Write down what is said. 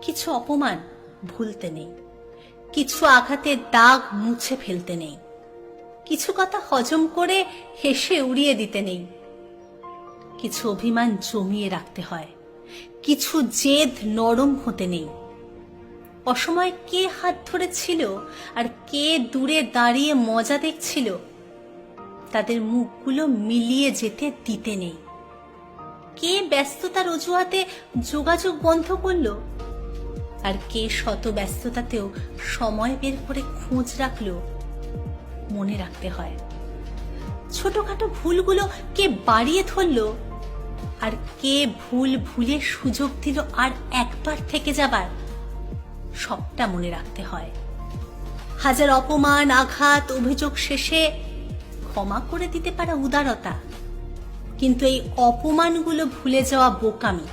কিছু অপমান ভুলতে নেই, কিছু আঘাতের দাগ মুছে ফেলতে নেই, কিছু কথা হজম করে হেসে উড়িয়ে দিতে নেই, কিছু অভিমান জমিয়ে রাখতে হয়, কিছু জেদ নরম হতে নেই। অসময়ে কে হাত ধরেছিল আর কে দূরে দাঁড়িয়ে মজা দেখছিল, তাদের মুখগুলো মিলিয়ে যেতে দিতে নেই। কে ব্যস্ততার অজুহাতে যোগাযোগ বন্ধ করলো আর কে শত ব্যস্ততাতেও সময় বের করে খোঁজ রাখলো, মনে রাখতে হয়। ছোটখাটো ভুলগুলো কে বাড়িয়ে ধরলো আর কে ভুল ভুলে সুযোগ দিল আর একবার থেকে যাবার, সবটা মনে রাখতে হয়। হাজার অপমান, আঘাত, অভিযোগ শেষে ক্ষমা করে দিতে পারা উদারতা, কিন্তু এই অপমানগুলো ভুলে যাওয়া বোকামি।